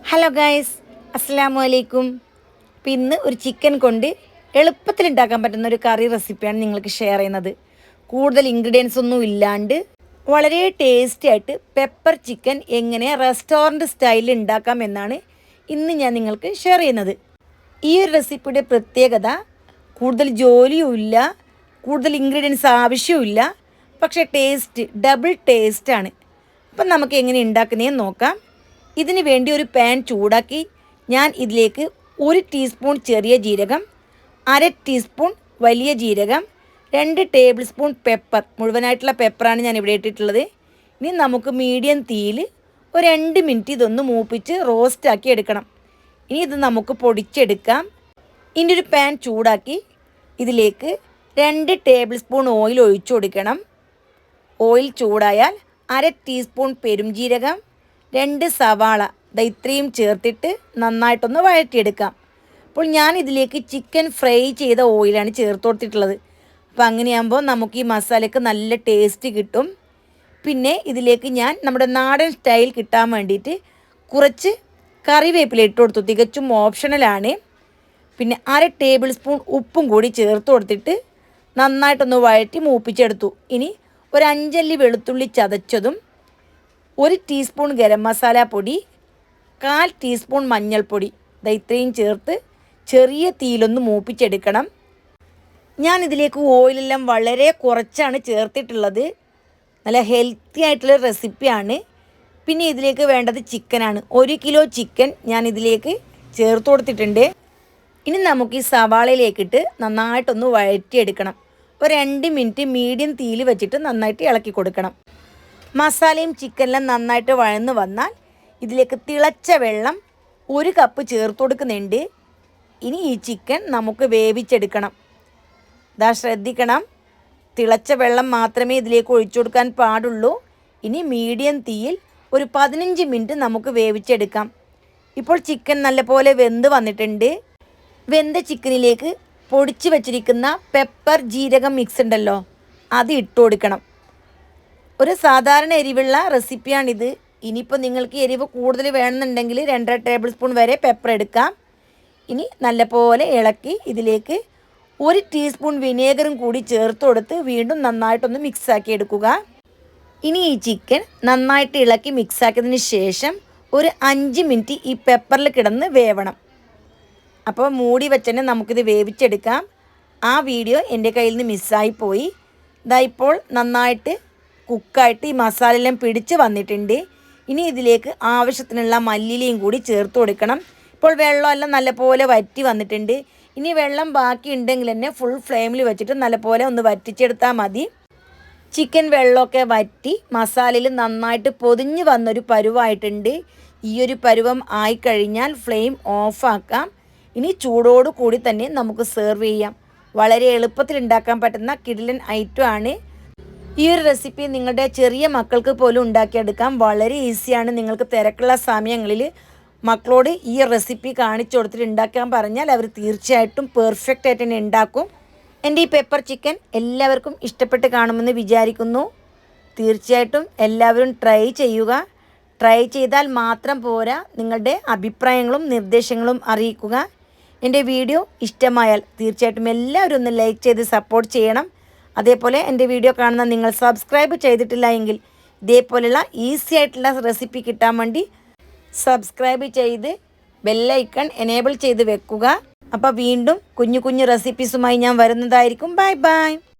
Hello guys, അസ്സലാമു അലൈക്കും. അപ്പോൾ ഇന്ന് ഒരു ചിക്കൻ കൊണ്ട് എളുപ്പത്തിൽ ഉണ്ടാക്കാൻ പറ്റുന്ന ഒരു കറി റെസിപ്പിയാണ് നിങ്ങൾക്ക് ഷെയർ ചെയ്യുന്നത്. കൂടുതൽ ഇൻഗ്രീഡിയൻസ് ഒന്നും ഇല്ലാണ്ട് വളരെ ടേസ്റ്റി ആയിട്ട് പെപ്പർ ചിക്കൻ എങ്ങനെ റെസ്റ്റോറൻറ്റ് സ്റ്റൈലിൽ ഉണ്ടാക്കാം എന്നാണ് ഇന്ന് ഞാൻ നിങ്ങൾക്ക് ഷെയർ ചെയ്യുന്നത്. ഈ ഒരു റെസിപ്പിയുടെ പ്രത്യേകത കൂടുതൽ ജോലിയും ഇല്ല, കൂടുതൽ ഇൻഗ്രീഡിയൻസ് ആവശ്യമില്ല, പക്ഷേ ടേസ്റ്റ് ഡബിൾ ടേസ്റ്റാണ്. അപ്പം നമുക്ക് എങ്ങനെ ഉണ്ടാക്കുന്നതെന്ന് നോക്കാം. ഇതിന് വേണ്ടി ഒരു പാൻ ചൂടാക്കി ഞാൻ ഇതിലേക്ക് 1 ടീസ്പൂൺ ചെറിയ ജീരകം, 1/2 ടീസ്പൂൺ വലിയ ജീരകം, 2 ടേബിൾ സ്പൂൺ പെപ്പർ, മുഴുവനായിട്ടുള്ള പെപ്പറാണ് ഞാൻ ഇവിടെ ഇട്ടിട്ടുള്ളത്. ഇനി നമുക്ക് മീഡിയം തീയിൽ ഒരു 2 മിനിറ്റ് ഇതൊന്ന് മൂപ്പിച്ച് റോസ്റ്റാക്കി എടുക്കണം. ഇനി ഇത് നമുക്ക് പൊടിച്ചെടുക്കാം. ഇനി ഒരു പാൻ ചൂടാക്കി ഇതിലേക്ക് 2 ടേബിൾ സ്പൂൺ ഓയിൽ ഒഴിച്ചു കൊടുക്കണം. ഓയിൽ ചൂടായാൽ 1/2 ടീസ്പൂൺ പെരുംജീരകം, 2 സവാള ഇത്രയും ചേർത്തിട്ട് നന്നായിട്ടൊന്ന് വഴറ്റിയെടുക്കാം. അപ്പോൾ ഞാൻ ഇതിലേക്ക് ചിക്കൻ ഫ്രൈ ചെയ്ത ഓയിലാണ് ചേർത്ത് കൊടുത്തിട്ടുള്ളത്. അപ്പോൾ അങ്ങനെയാകുമ്പോൾ നമുക്ക് ഈ മസാലയ്ക്ക് നല്ല ടേസ്റ്റ് കിട്ടും. പിന്നെ ഇതിലേക്ക് ഞാൻ നമ്മുടെ നാടൻ സ്റ്റൈൽ കിട്ടാൻ വേണ്ടിയിട്ട് കുറച്ച് കറിവേപ്പില ഇട്ട് കൊടുത്തു, തികച്ചും ഓപ്ഷണലാണ്. പിന്നെ 1/2 ടേബിൾ സ്പൂൺ ഉപ്പും കൂടി ചേർത്ത് കൊടുത്തിട്ട് നന്നായിട്ടൊന്ന് വഴറ്റി മൂപ്പിച്ചെടുത്തു. ഇനി ഒരു 5 അല്ലി വെളുത്തുള്ളി ചതച്ചതും, 1 ടീസ്പൂൺ ഗരം മസാല പൊടി, 1/4 ടീസ്പൂൺ മഞ്ഞൾപ്പൊടി ഇത്രയും ചേർത്ത് ചെറിയ തീയിലൊന്ന് മൂപ്പിച്ചെടുക്കണം. ഞാൻ ഇതിലേക്ക് ഓയിലെല്ലാം വളരെ കുറച്ചാണ് ചേർത്തിട്ടുള്ളത്. നല്ല ഹെൽത്തി ആയിട്ടുള്ള റെസിപ്പിയാണ്. പിന്നെ ഇതിലേക്ക് വേണ്ടത് ചിക്കനാണ്. 1 കിലോ ചിക്കൻ ഞാൻ ഇതിലേക്ക് ചേർത്ത് കൊടുത്തിട്ടുണ്ട്. ഇനി നമുക്ക് ഈ സവാളയിലേക്കിട്ട് നന്നായിട്ടൊന്ന് വഴറ്റിയെടുക്കണം. ഒരു 2 മിനിറ്റ് മീഡിയം തീയിൽ വെച്ചിട്ട് നന്നായിട്ട് ഇളക്കി കൊടുക്കണം. മസാലയും ചിക്കനെല്ലാം നന്നായിട്ട് വഴന്ന് വന്നാൽ ഇതിലേക്ക് തിളച്ച വെള്ളം 1 കപ്പ് ചേർത്ത് കൊടുക്കുന്നുണ്ട്. ഇനി ഈ ചിക്കൻ നമുക്ക് വേവിച്ചെടുക്കണം. ശ്രദ്ധിക്കണം, തിളച്ച വെള്ളം മാത്രമേ ഇതിലേക്ക് ഒഴിച്ചു കൊടുക്കാൻ പാടുള്ളൂ. ഇനി മീഡിയം തീയിൽ ഒരു 15 മിനിറ്റ് നമുക്ക് വേവിച്ചെടുക്കാം. ഇപ്പോൾ ചിക്കൻ നല്ലപോലെ വെന്ത് വന്നിട്ടുണ്ട്. വെന്ത ചിക്കനിലേക്ക് പൊടിച്ച് വെച്ചിരിക്കുന്ന പെപ്പർ ജീരകം മിക്സ് ഉണ്ടല്ലോ, അത് ഇട്ട് കൊടുക്കണം. ഒരു സാധാരണ എരിവുള്ള റെസിപ്പിയാണിത്. ഇനിയിപ്പോൾ നിങ്ങൾക്ക് എരിവ് കൂടുതൽ വേണമെന്നുണ്ടെങ്കിൽ 2.5 ടേബിൾ സ്പൂൺ വരെ പെപ്പർ എടുക്കാം. ഇനി നല്ലപോലെ ഇളക്കി ഇതിലേക്ക് 1 ടീസ്പൂൺ വിനേഗറും കൂടി ചേർത്ത് കൊടുത്ത് വീണ്ടും നന്നായിട്ടൊന്ന് മിക്സാക്കി എടുക്കുക. ഇനി ഈ ചിക്കൻ നന്നായിട്ട് ഇളക്കി മിക്സാക്കിയതിന് ശേഷം ഒരു 5 മിനിറ്റ് ഈ പെപ്പറിൽ കിടന്ന് വേവണം. അപ്പോൾ മൂടി വെച്ചന്നെ നമുക്കിത് വേവിച്ചെടുക്കാം. ആ വീഡിയോ എൻ്റെ കയ്യിൽ നിന്ന് മിസ്സായിപ്പോയി. ഇപ്പോൾ നന്നായിട്ട് കുക്കായിട്ട് ഈ മസാലയെല്ലാം പിടിച്ച് വന്നിട്ടുണ്ട്. ഇനി ഇതിലേക്ക് ആവശ്യത്തിനുള്ള മല്ലിയിലയും കൂടി ചേർത്ത് കൊടുക്കണം. ഇപ്പോൾ വെള്ളമെല്ലാം നല്ലപോലെ വറ്റി വന്നിട്ടുണ്ട്. ഇനി വെള്ളം ബാക്കി ഉണ്ടെങ്കിൽ തന്നെ ഫുൾ ഫ്ലെയിമിൽ വെച്ചിട്ട് നല്ലപോലെ ഒന്ന് വറ്റിച്ചെടുത്താൽ മതി. ചിക്കൻ വെള്ളമൊക്കെ വറ്റി മസാലയിൽ നന്നായിട്ട് പൊതിഞ്ഞ് വന്നൊരു പരുവായിട്ടുണ്ട്. ഈ ഒരു പരുവം ആയിക്കഴിഞ്ഞാൽ ഫ്ലെയിം ഓഫാക്കാം. ഇനി ചൂടോട് കൂടി തന്നെ നമുക്ക് സെർവ് ചെയ്യാം. വളരെ എളുപ്പത്തിൽ ഉണ്ടാക്കാൻ പറ്റുന്ന കിടിലൻ ഐറ്റമാണ്. ഈ ഒരു റെസിപ്പി നിങ്ങളുടെ ചെറിയ മക്കൾക്ക് പോലും ഉണ്ടാക്കിയെടുക്കാം. വളരെ ഈസിയാണ്. നിങ്ങൾക്ക് തിരക്കുള്ള സമയങ്ങളിൽ മക്കളോട് ഈ റെസിപ്പി കാണിച്ചു കൊടുത്തിട്ട് ഉണ്ടാക്കാൻ പറഞ്ഞാൽ അവർ തീർച്ചയായിട്ടും പെർഫെക്റ്റ് ആയിട്ട് തന്നെ ഉണ്ടാക്കും. എൻ്റെ ഈ പെപ്പർ ചിക്കൻ എല്ലാവർക്കും ഇഷ്ടപ്പെട്ട് കാണുമെന്ന് വിചാരിക്കുന്നു. തീർച്ചയായിട്ടും എല്ലാവരും ട്രൈ ചെയ്യുക. ട്രൈ ചെയ്താൽ മാത്രം പോരാ, നിങ്ങളുടെ അഭിപ്രായങ്ങളും നിർദ്ദേശങ്ങളും അറിയിക്കുക. എൻ്റെ വീഡിയോ ഇഷ്ടമായാൽ തീർച്ചയായിട്ടും എല്ലാവരും ഒന്ന് ലൈക്ക് ചെയ്ത് സപ്പോർട്ട് ചെയ്യണം. അതേപോലെ എൻ്റെ വീഡിയോ കാണുന്ന നിങ്ങൾ സബ്സ്ക്രൈബ് ചെയ്തിട്ടില്ല എങ്കിൽ ഇതേപോലെയുള്ള ഈസി ആയിട്ടുള്ള റെസിപ്പി കിട്ടാൻ വേണ്ടി സബ്സ്ക്രൈബ് ചെയ്ത് ബെല്ലൈക്കൺ എനേബിൾ ചെയ്ത് വെക്കുക. അപ്പോൾ വീണ്ടും കുഞ്ഞു കുഞ്ഞു റെസിപ്പീസുമായി ഞാൻ വരുന്നതായിരിക്കും. Bye bye.